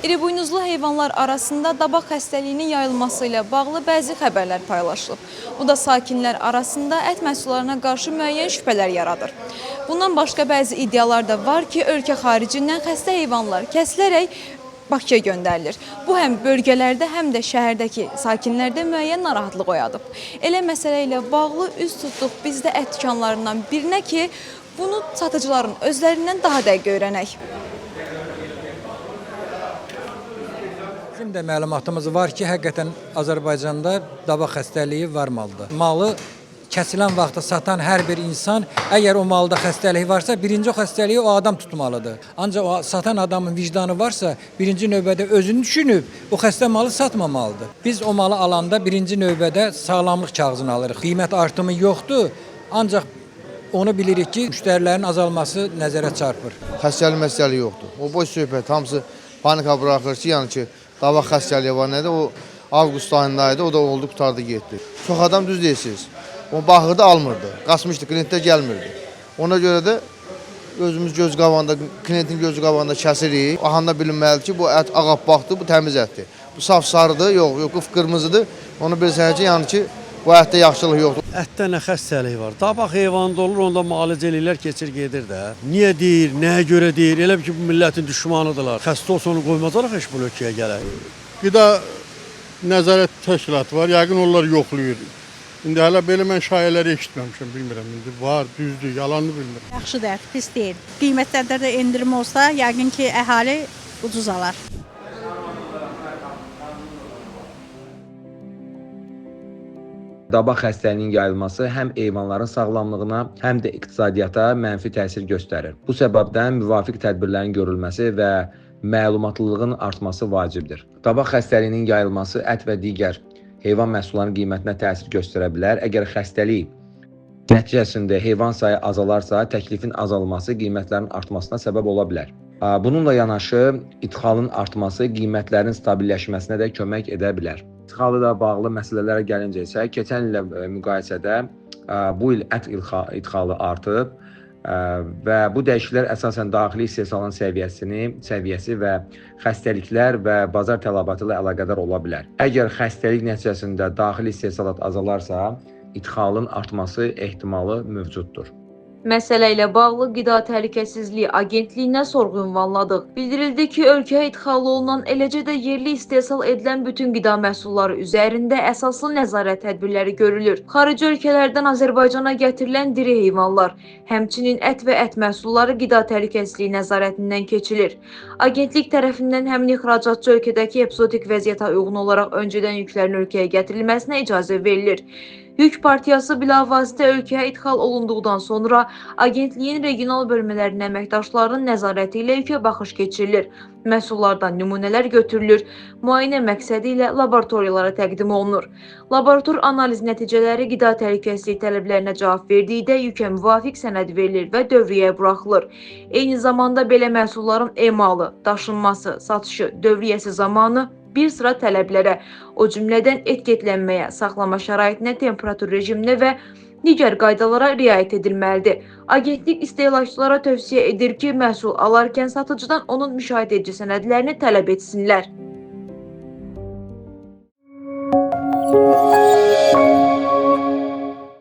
İribuynuzlu heyvanlar arasında dabaq xəstəliyinin yayılması ilə bağlı bəzi xəbərlər paylaşılıb. Bu da sakinlər arasında ət məhsullarına qarşı müəyyən şübhələr yaradır. Bundan başqa bəzi iddialar da var ki, ölkə xaricindən xəstə heyvanlar kəsilərək Bakıya göndərilir. Bu həm bölgələrdə, həm də şəhərdəki sakinlərdə müəyyən narahatlıq oyadıb. Elə məsələ ilə bağlı üz tutduq biz də ət dükanlarından birinə ki, bunu satıcıların özlərindən daha dəqiq öyrənək. Bizim də məlumatımız var ki, həqiqətən Azərbaycanda dabaq xəstəliyi var malda. Malı kəsilən vaxtda satan hər bir insan, əgər o malda xəstəlik varsa, birinci o xəstəliyi o adam tutmalıdır. Ancaq o satan adamın vicdanı varsa, birinci növbədə özünü düşünüb, o xəstə malı satmamalıdır. Biz o malı alanda birinci növbədə sağlamlıq kağızını alırıq. Qiymət artımı yoxdur, ancaq onu bilirik ki, müştərilərin azalması nəzərə çarpır. Xəstəlik yoxdur. O boş söhbət, hamısı panika buraxır ki, yəni ki, dabaq xəstəliyi var nədir? O avqust ayındaydı, o da oldu, qutardı, getdi. Çox adam düz deyirsiniz. O baxırdı, almırdı. Qaçmışdı, klientdə gəlmirdi. Ona görə də özümüz göz qabağında, klientin gözü qabağında kəsirik. Ahanda bilinməlidir ki, bu ət ağappaqdır, bu təmiz ətdir. Bu saf sarıdır, yox, qırmızıdır. Onu bilsəniz ki, yəni ki, bu ətdə yaxşılıq yoxdur. Ətdə nə xəstəlik var? Dabaq heyvanında olur, onda müalicə eləyirlər, keçir gedir də. Niyə deyir, nəyə görə deyir? Elə ki, bu millətin düşmanıdırlar. Xəstə olsa onu qoymazlar heç bu ölkəyə gələk. Qida nəzarət təşkilatı var, yəqin onlar yoxlayır. İndi hələ belə mən şayələri eşitməmişəm, bilmirəm. İndi var, düzdür, yalanını bilmirəm. Yaxşıdır, pis deyil. Qiymətlərdə də endirim olsa, yəqin ki, əhali ucuz alar. Dabaq xəstəliyinin yayılması həm heyvanların sağlamlığına, həm də iqtisadiyyata mənfi təsir göstərir. Bu səbəbdən müvafiq tədbirlərin görülməsi və məlumatlılığın artması vacibdir. Dabaq xəstəliyinin yayılması ət və digər heyvan məhsullarının qiymətinə təsir göstərə bilər. Əgər xəstəlik nəticəsində heyvan sayı azalarsa, təklifin azalması qiymətlərin artmasına səbəb ola bilər. Bununla yanaşı, idxalın artması qiymətlərin stabilləşməsinə də kömək edə bilər. İdxalı da bağlı məsələlərə gəlincə isə, keçən illə müqayisədə bu il ət idxalı artıb və bu dəyişikliklər əsasən daxili istehsalın səviyyəsi və xəstəliklər və bazar tələbatı ilə əlaqədar ola bilər. Əgər xəstəlik nəticəsində daxili istehsalat azalarsa, idxalın artması ehtimalı mövcuddur. Məsələ ilə bağlı Qida Təhlükəsizliyi Agentliyinə sorğu ünvanladıq. Bildirildi ki, ölkəyə idxal olunan, eləcə də yerli istehsal edilən bütün qida məhsulları üzərində əsaslı nəzarət tədbirləri görülür. Xarici ölkələrdən Azərbaycana gətirilən diri heyvanlar, həmçinin ət və ət məhsulları Qida Təhlükəsizliyi nəzarətindən keçilir. Agentlik tərəfindən həmin ixracatçı ölkədəki epizodik vəziyyətə uyğun olaraq öncədən yüklərin ölkəyə gətirilməsinə icazə verilir. Yük partiyası bilavasitə ölkəyə idxal olunduqdan sonra agentliyin regional bölmələrinin əməkdaşlarının nəzarəti ilə yükə baxış keçirilir. Məhsullardan nümunələr götürülür, müayinə məqsədi ilə laboratoriyalara təqdim olunur. Laborator analiz nəticələri qida təhlükəsizliyi tələblərinə cavab verdikdə yükə müvafiq sənəd verilir və dövriyyəyə buraxılır. Eyni zamanda belə məhsulların emalı, daşınması, satışı, dövriyyəsi zamanı bir sıra tələblərə, o cümlədən etiketlənməyə, saxlama şəraitinə, temperatur rejiminə və digər qaydalara riayət edilməlidir. Agentlik istehlakçılara tövsiyə edir ki, məhsul alarkən satıcıdan onun müşahidə edici sənədlərini tələb etsinlər.